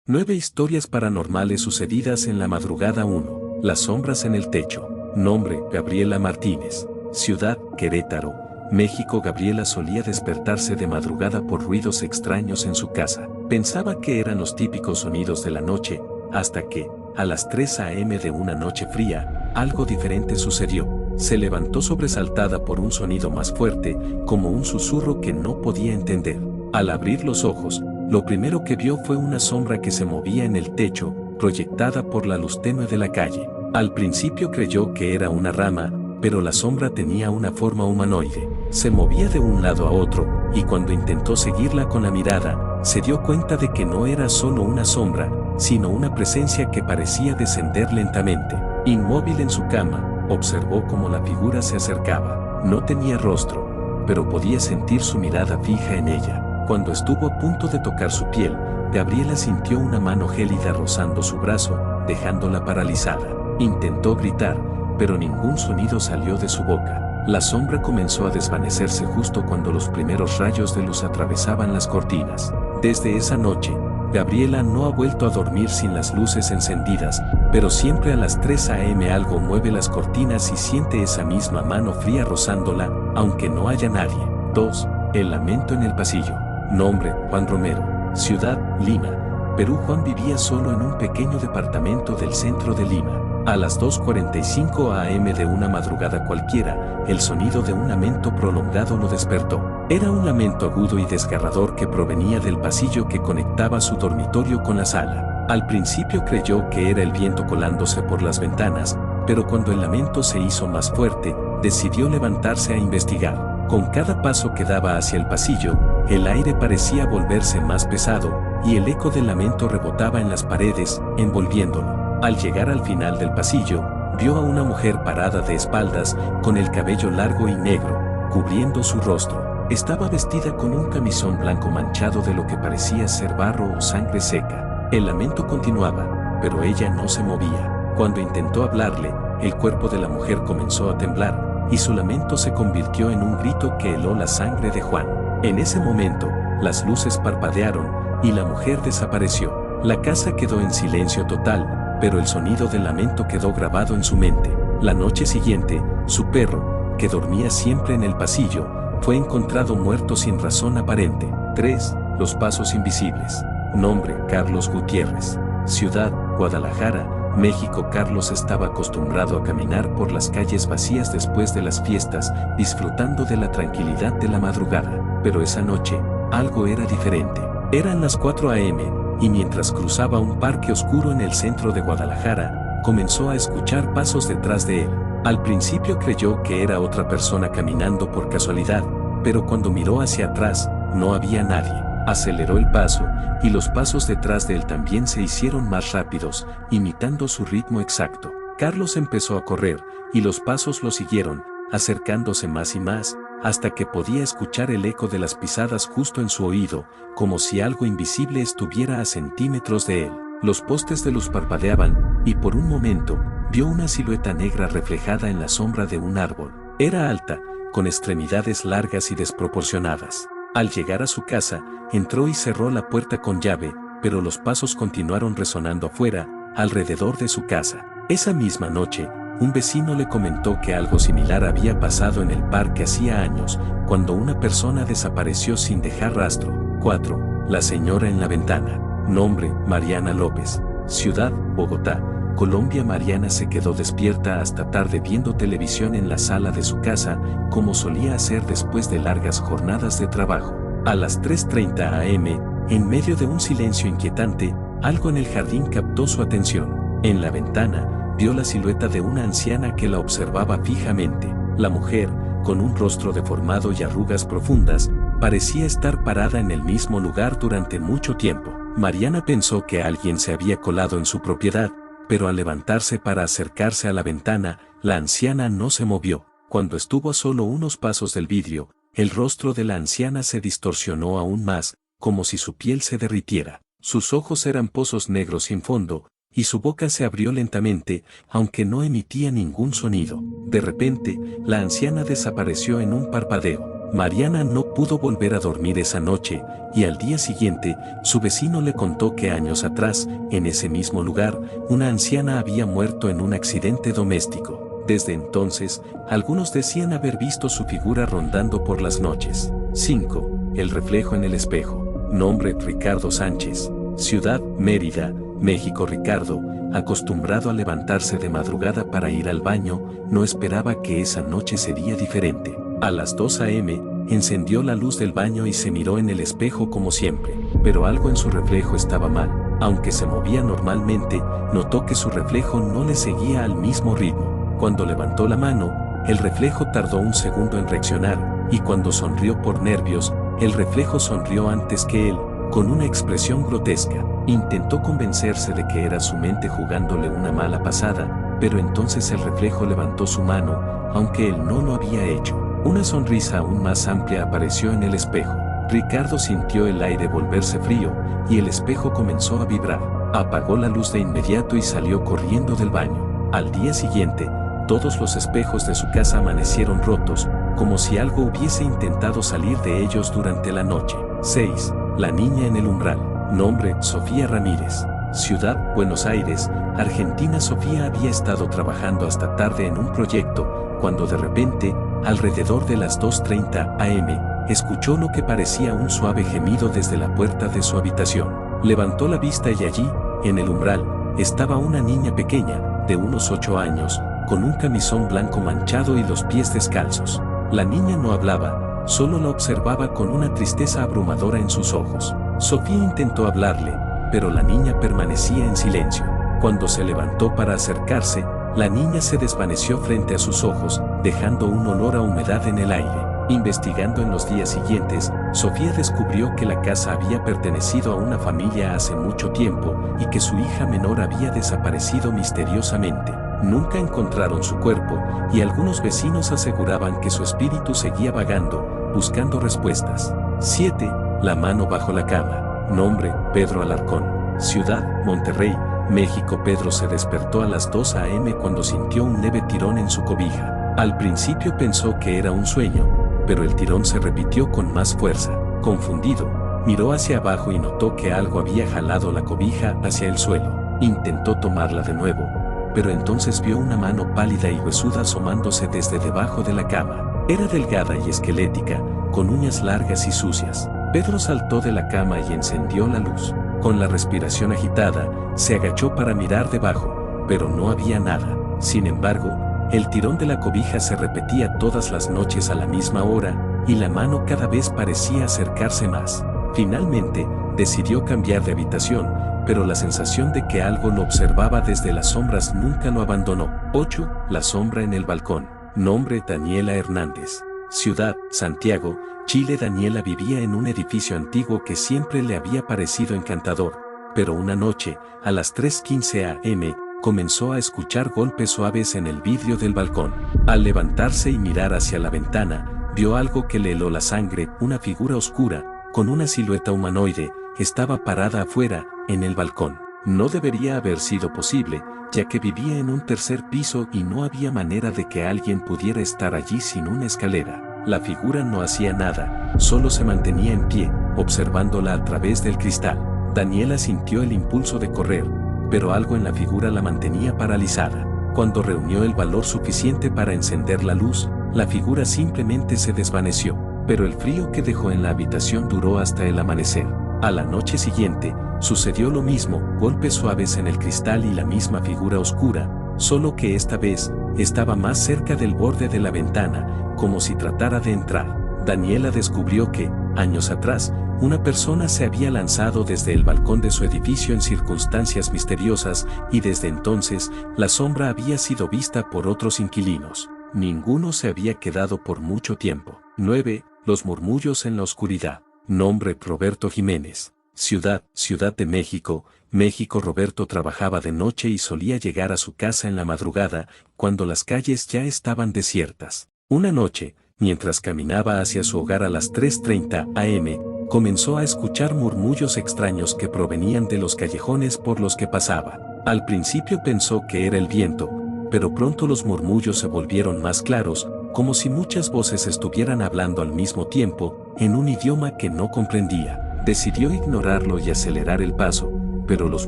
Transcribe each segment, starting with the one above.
9 historias paranormales sucedidas en la madrugada 1. Las sombras en el techo. Nombre: Gabriela Martínez. Ciudad: Querétaro, México. Gabriela solía despertarse de madrugada por ruidos extraños en su casa. Pensaba que eran los típicos sonidos de la noche, hasta que, a las 3 a.m. de una noche fría, algo diferente sucedió. Se levantó sobresaltada por un sonido más fuerte, como un susurro que no podía entender. Al abrir los ojos, lo primero que vio fue una sombra que se movía en el techo, proyectada por la luz tenue de la calle. Al principio creyó que era una rama, pero la sombra tenía una forma humanoide. Se movía de un lado a otro, y cuando intentó seguirla con la mirada, se dio cuenta de que no era solo una sombra, sino una presencia que parecía descender lentamente. Inmóvil en su cama, observó cómo la figura se acercaba. No tenía rostro, pero podía sentir su mirada fija en ella. Cuando estuvo a punto de tocar su piel, Gabriela sintió una mano gélida rozando su brazo, dejándola paralizada. Intentó gritar, pero ningún sonido salió de su boca. La sombra comenzó a desvanecerse justo cuando los primeros rayos de luz atravesaban las cortinas. Desde esa noche, Gabriela no ha vuelto a dormir sin las luces encendidas, pero siempre a las 3 a.m. algo mueve las cortinas y siente esa misma mano fría rozándola, aunque no haya nadie. 2. El lamento en el pasillo. Nombre: Juan Romero. Ciudad: Lima, Perú. Juan vivía solo en un pequeño departamento del centro de Lima. A las 2:45 a.m. de una madrugada cualquiera, el sonido de un lamento prolongado lo despertó. Era un lamento agudo y desgarrador que provenía del pasillo que conectaba su dormitorio con la sala. Al principio creyó que era el viento colándose por las ventanas, pero cuando el lamento se hizo más fuerte, decidió levantarse a investigar. Con cada paso que daba hacia el pasillo, el aire parecía volverse más pesado, y el eco del lamento rebotaba en las paredes, envolviéndolo. Al llegar al final del pasillo, vio a una mujer parada de espaldas, con el cabello largo y negro, cubriendo su rostro. Estaba vestida con un camisón blanco manchado de lo que parecía ser barro o sangre seca. El lamento continuaba, pero ella no se movía. Cuando intentó hablarle, el cuerpo de la mujer comenzó a temblar, y su lamento se convirtió en un grito que heló la sangre de Juan. En ese momento, las luces parpadearon, y la mujer desapareció. La casa quedó en silencio total, pero el sonido del lamento quedó grabado en su mente. La noche siguiente, su perro, que dormía siempre en el pasillo, fue encontrado muerto sin razón aparente. 3. Los pasos invisibles. Nombre: Carlos Gutiérrez. Ciudad: Guadalajara, México. Carlos estaba acostumbrado a caminar por las calles vacías después de las fiestas, disfrutando de la tranquilidad de la madrugada. Pero esa noche, algo era diferente. Eran las 4 a.m., y mientras cruzaba un parque oscuro en el centro de Guadalajara, comenzó a escuchar pasos detrás de él. Al principio creyó que era otra persona caminando por casualidad, pero cuando miró hacia atrás, no había nadie. Aceleró el paso, y los pasos detrás de él también se hicieron más rápidos, imitando su ritmo exacto. Carlos empezó a correr, y los pasos lo siguieron, acercándose más y más, hasta que podía escuchar el eco de las pisadas justo en su oído, como si algo invisible estuviera a centímetros de él. Los postes de luz parpadeaban, y por un momento, vio una silueta negra reflejada en la sombra de un árbol. Era alta, con extremidades largas y desproporcionadas. Al llegar a su casa, entró y cerró la puerta con llave, pero los pasos continuaron resonando afuera, alrededor de su casa. Esa misma noche, un vecino le comentó que algo similar había pasado en el parque hacía años, cuando una persona desapareció sin dejar rastro. 4. La señora en la ventana. Nombre: Mariana López. Ciudad: Bogotá, Colombia. Mariana se quedó despierta hasta tarde viendo televisión en la sala de su casa, como solía hacer después de largas jornadas de trabajo. A las 3:30 a.m., en medio de un silencio inquietante, algo en el jardín captó su atención. En la ventana, vio la silueta de una anciana que la observaba fijamente. La mujer, con un rostro deformado y arrugas profundas, parecía estar parada en el mismo lugar durante mucho tiempo. Mariana pensó que alguien se había colado en su propiedad, pero al levantarse para acercarse a la ventana, la anciana no se movió. Cuando estuvo a solo unos pasos del vidrio, el rostro de la anciana se distorsionó aún más, como si su piel se derritiera. Sus ojos eran pozos negros sin fondo, y su boca se abrió lentamente, aunque no emitía ningún sonido. De repente, la anciana desapareció en un parpadeo. Mariana no pudo volver a dormir esa noche, y al día siguiente, su vecino le contó que años atrás, en ese mismo lugar, una anciana había muerto en un accidente doméstico. Desde entonces, algunos decían haber visto su figura rondando por las noches. 5. El reflejo en el espejo. Nombre: Ricardo Sánchez. Ciudad: Mérida, México. Ricardo, acostumbrado a levantarse de madrugada para ir al baño, no esperaba que esa noche sería diferente. A las 2 a.m., encendió la luz del baño y se miró en el espejo como siempre, pero algo en su reflejo estaba mal. Aunque se movía normalmente, notó que su reflejo no le seguía al mismo ritmo. Cuando levantó la mano, el reflejo tardó un segundo en reaccionar, y cuando sonrió por nervios, el reflejo sonrió antes que él, con una expresión grotesca. Intentó convencerse de que era su mente jugándole una mala pasada, pero entonces el reflejo levantó su mano, aunque él no lo había hecho. Una sonrisa aún más amplia apareció en el espejo. Ricardo sintió el aire volverse frío, y el espejo comenzó a vibrar. Apagó la luz de inmediato y salió corriendo del baño. Al día siguiente, todos los espejos de su casa amanecieron rotos, como si algo hubiese intentado salir de ellos durante la noche. 6. La niña en el umbral. Nombre: Sofía Ramírez. Ciudad: Buenos Aires, Argentina. Sofía había estado trabajando hasta tarde en un proyecto, cuando de repente, alrededor de las 2:30 a.m., escuchó lo que parecía un suave gemido desde la puerta de su habitación. Levantó la vista y allí, en el umbral, estaba una niña pequeña, de unos 8 años, con un camisón blanco manchado y los pies descalzos. La niña no hablaba, solo la observaba con una tristeza abrumadora en sus ojos. Sofía intentó hablarle, pero la niña permanecía en silencio. Cuando se levantó para acercarse, la niña se desvaneció frente a sus ojos, dejando un olor a humedad en el aire. Investigando en los días siguientes, Sofía descubrió que la casa había pertenecido a una familia hace mucho tiempo y que su hija menor había desaparecido misteriosamente. Nunca encontraron su cuerpo, y algunos vecinos aseguraban que su espíritu seguía vagando, buscando respuestas. 7. La mano bajo la cama. Nombre: Pedro Alarcón. Ciudad: Monterrey, México. Pedro se despertó a las 2 a.m. cuando sintió un leve tirón en su cobija. Al principio pensó que era un sueño, pero el tirón se repitió con más fuerza. Confundido, miró hacia abajo y notó que algo había jalado la cobija hacia el suelo. Intentó tomarla de nuevo, pero entonces vio una mano pálida y huesuda asomándose desde debajo de la cama. Era delgada y esquelética, con uñas largas y sucias. Pedro saltó de la cama y encendió la luz. Con la respiración agitada, se agachó para mirar debajo, pero no había nada. Sin embargo, el tirón de la cobija se repetía todas las noches a la misma hora, y la mano cada vez parecía acercarse más. Finalmente, decidió cambiar de habitación, pero la sensación de que algo lo observaba desde las sombras nunca lo abandonó. 8. La sombra en el balcón. Nombre: Daniela Hernández. Ciudad: Santiago, Chile. Daniela vivía en un edificio antiguo que siempre le había parecido encantador, pero una noche, a las 3:15 a.m., comenzó a escuchar golpes suaves en el vidrio del balcón. Al levantarse y mirar hacia la ventana, vio algo que le heló la sangre. Una figura oscura, con una silueta humanoide, estaba parada afuera, en el balcón. No debería haber sido posible, ya que vivía en un tercer piso y no había manera de que alguien pudiera estar allí sin una escalera. La figura no hacía nada, solo se mantenía en pie, observándola a través del cristal. Daniela sintió el impulso de correr, pero algo en la figura la mantenía paralizada. Cuando reunió el valor suficiente para encender la luz, la figura simplemente se desvaneció, pero el frío que dejó en la habitación duró hasta el amanecer. A la noche siguiente, sucedió lo mismo, golpes suaves en el cristal y la misma figura oscura, solo que esta vez, estaba más cerca del borde de la ventana, como si tratara de entrar. Daniela descubrió que, años atrás, una persona se había lanzado desde el balcón de su edificio en circunstancias misteriosas, y desde entonces, la sombra había sido vista por otros inquilinos. Ninguno se había quedado por mucho tiempo. 9. Los murmullos en la oscuridad. Nombre: Roberto Jiménez. Ciudad: Ciudad de México, México. Roberto trabajaba de noche y solía llegar a su casa en la madrugada, cuando las calles ya estaban desiertas. Una noche, mientras caminaba hacia su hogar a las 3:30 a.m., comenzó a escuchar murmullos extraños que provenían de los callejones por los que pasaba. Al principio pensó que era el viento, pero pronto los murmullos se volvieron más claros, como si muchas voces estuvieran hablando al mismo tiempo, en un idioma que no comprendía. Decidió ignorarlo y acelerar el paso, pero los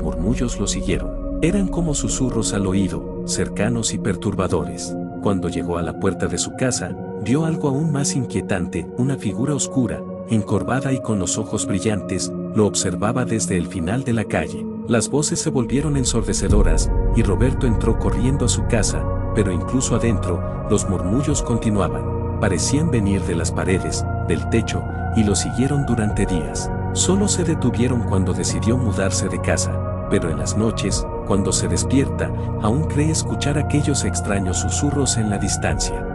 murmullos lo siguieron. Eran como susurros al oído, cercanos y perturbadores. Cuando llegó a la puerta de su casa, vio algo aún más inquietante, una figura oscura, encorvada y con los ojos brillantes, lo observaba desde el final de la calle. Las voces se volvieron ensordecedoras, y Roberto entró corriendo a su casa, pero incluso adentro, los murmullos continuaban. Parecían venir de las paredes, del techo, y lo siguieron durante días. Solo se detuvieron cuando decidió mudarse de casa, pero en las noches, cuando se despierta, aún cree escuchar aquellos extraños susurros en la distancia.